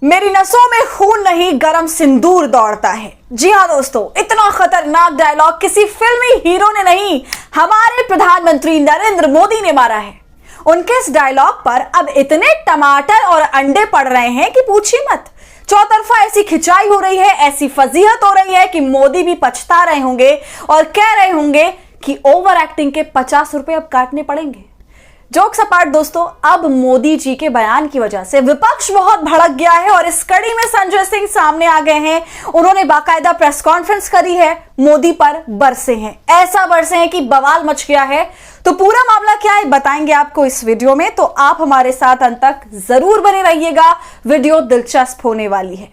मेरी नसों में खून नहीं गरम सिंदूर दौड़ता है। जी हाँ दोस्तों, इतना खतरनाक डायलॉग किसी फिल्मी हीरो ने नहीं, हमारे प्रधानमंत्री नरेंद्र मोदी ने मारा है। उनके इस डायलॉग पर अब इतने टमाटर और अंडे पड़ रहे हैं कि पूछिए मत। चौतरफा ऐसी खिंचाई हो रही है, ऐसी फजीहत हो रही है कि मोदी भी पछता रहे होंगे और कह रहे होंगे कि ओवर एक्टिंग के 50 रुपए अब काटने पड़ेंगे। जोक्स अपार्ट दोस्तों, अब मोदी जी के बयान की वजह से विपक्ष बहुत भड़क गया है और इस कड़ी में संजय सिंह सामने आ गए हैं। उन्होंने बाकायदा प्रेस कॉन्फ्रेंस करी है, मोदी पर बरसे हैं, ऐसा बरसे हैं कि बवाल मच गया है। तो पूरा मामला क्या है बताएंगे आपको इस वीडियो में, तो आप हमारे साथ अंत तक जरूर बने रहिएगा, वीडियो दिलचस्प होने वाली है।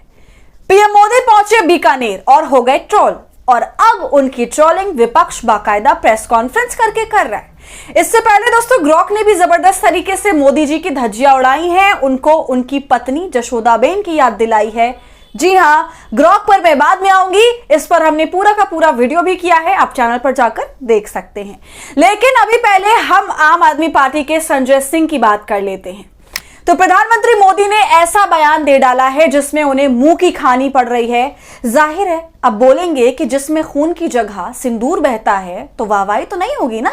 पीएम मोदी पहुंचे बीकानेर और हो गए ट्रोल, और अब उनकी ट्रोलिंग विपक्ष बाकायदा प्रेस कॉन्फ्रेंस करके कर रहा है। इससे पहले दोस्तों ग्रॉक ने भी जबरदस्त तरीके से मोदी जी की धज्जियां उड़ाई हैं, उनको उनकी पत्नी जशोदाबेन की याद दिलाई है। जी हां, ग्रॉक पर मैं बाद में आऊंगी, इस पर हमने पूरा का पूरा वीडियो भी किया है, आप चैनल पर जाकर देख सकते हैं। लेकिन अभी पहले हम आम आदमी पार्टी के संजय सिंह की बात कर लेते हैं। तो प्रधानमंत्री मोदी ने ऐसा बयान दे डाला है जिसमें उन्हें मुंह की खानी पड़ रही है। जाहिर है अब बोलेंगे कि जिसमें खून की जगह सिंदूर बहता है तो वाहवाही तो नहीं होगी ना।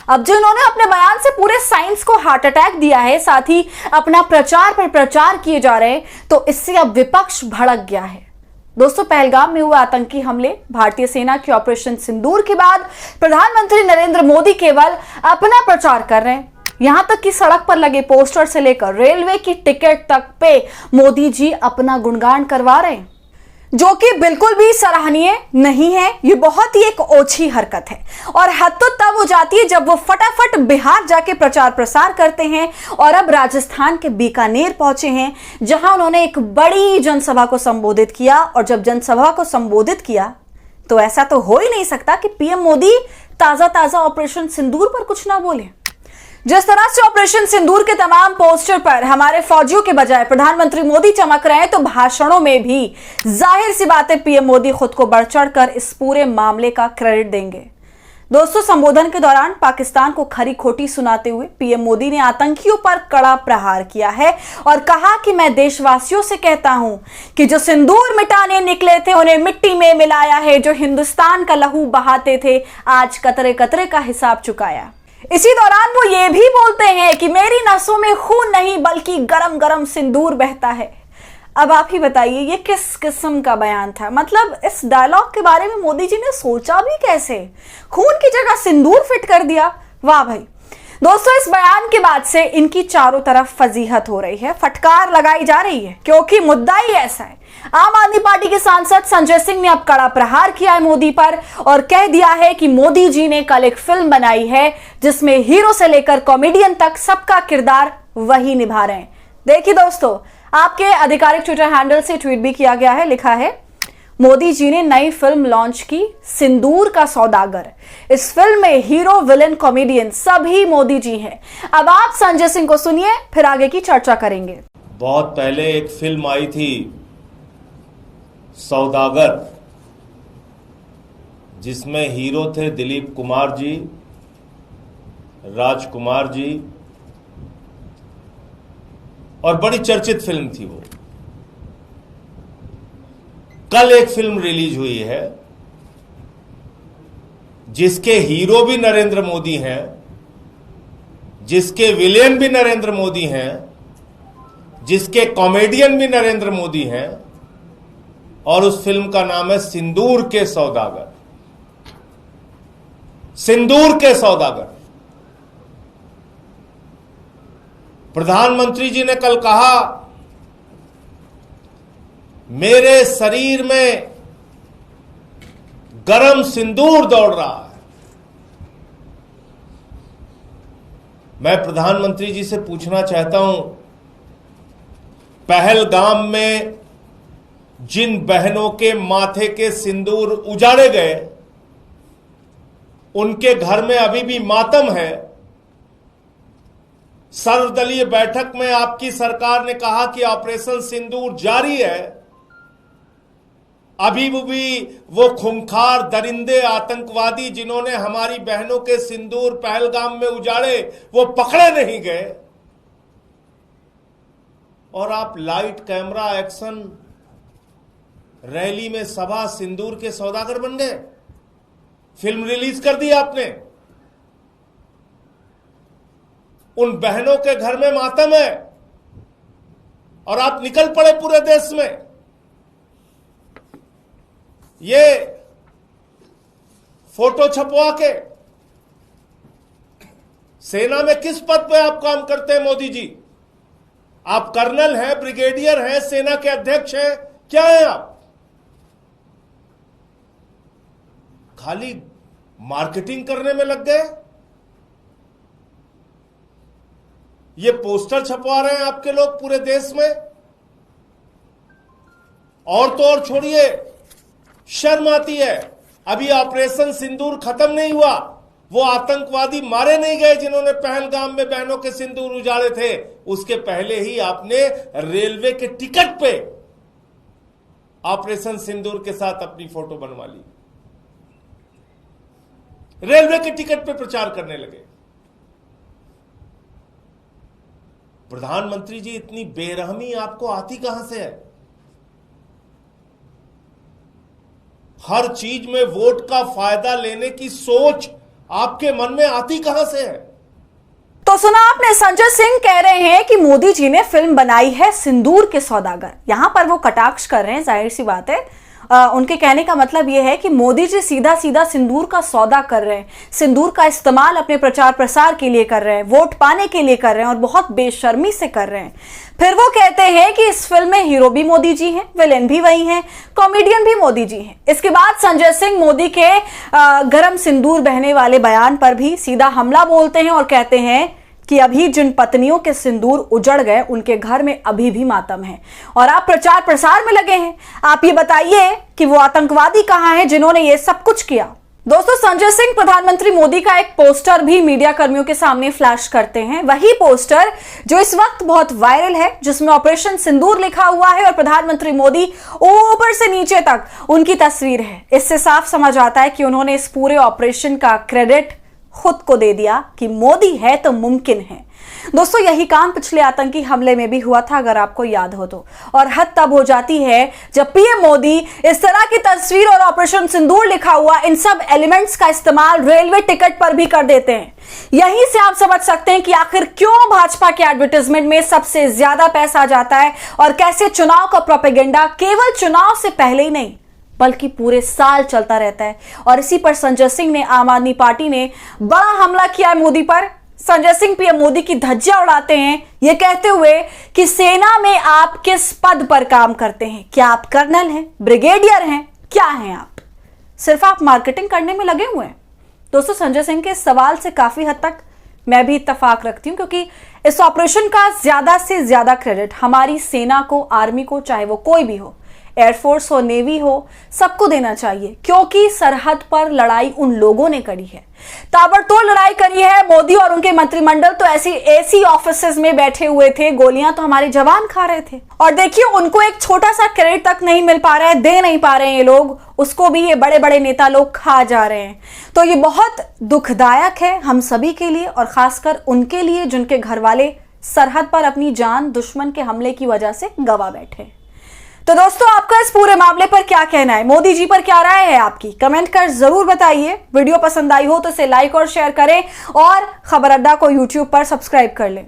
अब जो इन्होंने अपने बयान से पूरे साइंस को हार्ट अटैक दिया है, साथ ही अपना प्रचार पर प्रचार किए जा रहे हैं, तो इससे अब विपक्ष भड़क गया है। दोस्तों, पहलगाम में हुए आतंकी हमले, भारतीय सेना के ऑपरेशन सिंदूर के बाद प्रधानमंत्री नरेंद्र मोदी केवल अपना प्रचार कर रहे हैं। यहां तक कि सड़क पर लगे पोस्टर से लेकर रेलवे की टिकट तक पे मोदी जी अपना गुणगान करवा रहे हैं, जो कि बिल्कुल भी सराहनीय नहीं है। ये बहुत ही एक ओछी हरकत है, और हद तो तब हो जाती है जब वो फटाफट बिहार जाके प्रचार प्रसार करते हैं और अब राजस्थान के बीकानेर पहुंचे हैं, जहां उन्होंने एक बड़ी जनसभा को संबोधित किया। और जब जनसभा को संबोधित किया तो ऐसा तो हो ही नहीं सकता कि पीएम मोदी ताजा ताजा ऑपरेशन सिंदूर पर कुछ ना बोले। जिस तरह से ऑपरेशन सिंदूर के तमाम पोस्टर पर हमारे फौजियों के बजाय प्रधानमंत्री मोदी चमक रहे हैं, तो भाषणों में भी जाहिर सी बात है पीएम मोदी खुद को बढ़ चढ़कर इस पूरे मामले का क्रेडिट देंगे। दोस्तों, संबोधन के दौरान पाकिस्तान को खरी खोटी सुनाते हुए पीएम मोदी ने आतंकियों पर कड़ा प्रहार किया है और कहा कि मैं देशवासियों से कहता हूं कि जो सिंदूर मिटाने निकले थे उन्हें मिट्टी में मिलाया है, जो हिंदुस्तान का लहू बहाते थे आज कतरे कतरे का हिसाब चुकाया। इसी दौरान वो ये भी बोलते हैं कि मेरी नसों में खून नहीं बल्कि गरम गरम सिंदूर बहता है। अब आप ही बताइए ये किस किस्म का बयान था? मतलब इस डायलॉग के बारे में मोदी जी ने सोचा भी कैसे? खून की जगह सिंदूर फिट कर दिया, वाह भाई। दोस्तों, इस बयान के बाद से इनकी चारों तरफ फजीहत हो रही है, फटकार लगाई जा रही है, क्योंकि मुद्दा ही ऐसा है। आम आदमी पार्टी के सांसद संजय सिंह ने अब कड़ा प्रहार किया है मोदी पर और कह दिया है कि मोदी जी ने कल एक फिल्म बनाई है जिसमें हीरो से लेकर कॉमेडियन तक सबका किरदार वही निभा रहे हैं। देखिए दोस्तों, आपके आधिकारिक ट्विटर हैंडल से ट्वीट भी किया गया है, लिखा है मोदी जी ने नई फिल्म लॉन्च की, सिंदूर का सौदागर। इस फिल्म में हीरो विलेन कॉमेडियन सभी मोदी जी हैं। अब आप संजय सिंह को सुनिए, फिर आगे की चर्चा करेंगे। बहुत पहले एक फिल्म आई थी सौदागर, जिसमें हीरो थे दिलीप कुमार जी, राजकुमार जी, और बड़ी चर्चित फिल्म थी वो। कल एक फिल्म रिलीज हुई है जिसके हीरो भी नरेंद्र मोदी हैं, जिसके विलेन भी नरेंद्र मोदी हैं, जिसके कॉमेडियन भी नरेंद्र मोदी हैं, और उस फिल्म का नाम है सिंदूर के सौदागर। सिंदूर के सौदागर। प्रधानमंत्री जी ने कल कहा मेरे शरीर में गरम सिंदूर दौड़ रहा है। मैं प्रधानमंत्री जी से पूछना चाहता हूं, पहलगाम में जिन बहनों के माथे के सिंदूर उजाड़े गए, उनके घर में अभी भी मातम है। सर्वदलीय बैठक में आपकी सरकार ने कहा कि ऑपरेशन सिंदूर जारी है। अभी भी वो खूंखार दरिंदे आतंकवादी जिन्होंने हमारी बहनों के सिंदूर पहलगाम में उजाड़े, वो पकड़े नहीं गए। और आप लाइट कैमरा एक्शन रैली में सभा सिंदूर के सौदागर बन गए। फिल्म रिलीज कर दी आपने। उन बहनों के घर में मातम है और आप निकल पड़े पूरे देश में। ये फोटो छपवा के सेना में किस पद पे आप काम करते हैं मोदी जी? आप कर्नल हैं, ब्रिगेडियर हैं, सेना के अध्यक्ष हैं, क्या हैं आप? खाली मार्केटिंग करने में लग गए। ये पोस्टर छपवा रहे हैं आपके लोग पूरे देश में। और तो और छोड़िए, शर्म आती है। अभी ऑपरेशन सिंदूर खत्म नहीं हुआ, वो आतंकवादी मारे नहीं गए जिन्होंने पहलगाम में बहनों के सिंदूर उजाड़े थे। उसके पहले ही आपने रेलवे के टिकट पे ऑपरेशन सिंदूर के साथ अपनी फोटो बनवा ली। रेलवे के टिकट पे प्रचार करने लगे। प्रधानमंत्री जी, इतनी बेरहमी आपको आती कहां से है? हर चीज में वोट का फायदा लेने की सोच आपके मन में आती कहां से है? तो सुना आपने, संजय सिंह कह रहे हैं कि मोदी जी ने फिल्म बनाई है सिंदूर के सौदागर। यहां पर वो कटाक्ष कर रहे हैं, जाहिर सी बात है। उनके कहने का मतलब यह है कि मोदी जी सीधा सीधा सिंदूर का सौदा कर रहे हैं, सिंदूर का इस्तेमाल अपने प्रचार प्रसार के लिए कर रहे हैं, वोट पाने के लिए कर रहे हैं और बहुत बेशर्मी से कर रहे हैं। फिर वो कहते हैं कि इस फिल्म में हीरो भी मोदी जी हैं, विलेन भी वही हैं, कॉमेडियन भी मोदी जी हैं। इसके बाद संजय सिंह मोदी के गरम सिंदूर बहने वाले बयान पर भी सीधा हमला बोलते हैं और कहते हैं कि अभी जिन पत्नियों के सिंदूर उजड़ गए उनके घर में अभी भी मातम है और आप प्रचार प्रसार में लगे हैं। आप ये बताइए कि वो आतंकवादी कहां हैं जिन्होंने ये सब कुछ किया। दोस्तों, संजय सिंह प्रधानमंत्री मोदी का एक पोस्टर भी मीडिया कर्मियों के सामने फ्लैश करते हैं। वही पोस्टर जो इस वक्त बहुत वायरल है, जिसमें ऑपरेशन सिंदूर लिखा हुआ है और प्रधानमंत्री मोदी ऊपर से नीचे तक उनकी तस्वीर है। इससे साफ समझ आता है कि उन्होंने इस पूरे ऑपरेशन का क्रेडिट खुद को दे दिया कि मोदी है तो मुमकिन है। दोस्तों, यही काम पिछले आतंकी हमले में भी हुआ था, अगर आपको याद हो तो। और हद तब हो जाती है जब पीएम मोदी इस तरह की तस्वीर और ऑपरेशन सिंदूर लिखा हुआ इन सब एलिमेंट्स का इस्तेमाल रेलवे टिकट पर भी कर देते हैं। यहीं से आप समझ सकते हैं कि आखिर क्यों भाजपा के एडवर्टाइजमेंट में सबसे ज्यादा पैसा जाता है और कैसे चुनाव का प्रोपेगेंडा केवल चुनाव से पहले ही नहीं बल्कि पूरे साल चलता रहता है। और इसी पर संजय सिंह ने, आम आदमी पार्टी ने बड़ा हमला किया है मोदी पर। संजय सिंह पीएम मोदी की धज्जियां उड़ाते हैं, ये कहते हुए कि सेना में आप किस पद पर काम करते हैं? क्या आप कर्नल हैं, ब्रिगेडियर हैं, क्या हैं आप? सिर्फ आप मार्केटिंग करने में लगे हुए हैं। दोस्तों, संजय सिंह के सवाल से काफी हद तक मैं भी इत्तेफाक रखती हूं, क्योंकि इस ऑपरेशन का ज्यादा से ज्यादा क्रेडिट हमारी सेना को, आर्मी को, चाहे वो कोई भी हो, एयरफोर्स हो, नेवी हो, सबको देना चाहिए, क्योंकि सरहद पर लड़ाई उन लोगों ने करी है। ताबड़तोड़ लड़ाई करी है। मोदी और उनके मंत्रिमंडल तो ऐसी एसी ऑफिसेज में बैठे हुए थे, गोलियां तो हमारे जवान खा रहे थे। और देखिए, उनको एक छोटा सा क्रेडिट तक नहीं मिल पा रहा है, दे नहीं पा रहे हैं ये लोग, उसको भी ये बड़े बड़े नेता लोग खा जा रहे हैं। तो ये बहुत दुखदायक है हम सभी के लिए, और खासकर उनके लिए जिनके घर वाले सरहद पर अपनी जान दुश्मन के हमले की वजह से गंवा बैठे। तो दोस्तों, आपका इस पूरे मामले पर क्या कहना है? मोदी जी पर क्या राय है आपकी? कमेंट कर जरूर बताइए। वीडियो पसंद आई हो तो इसे लाइक और शेयर करें और खबर अड्डा को यूट्यूब पर सब्सक्राइब कर लें।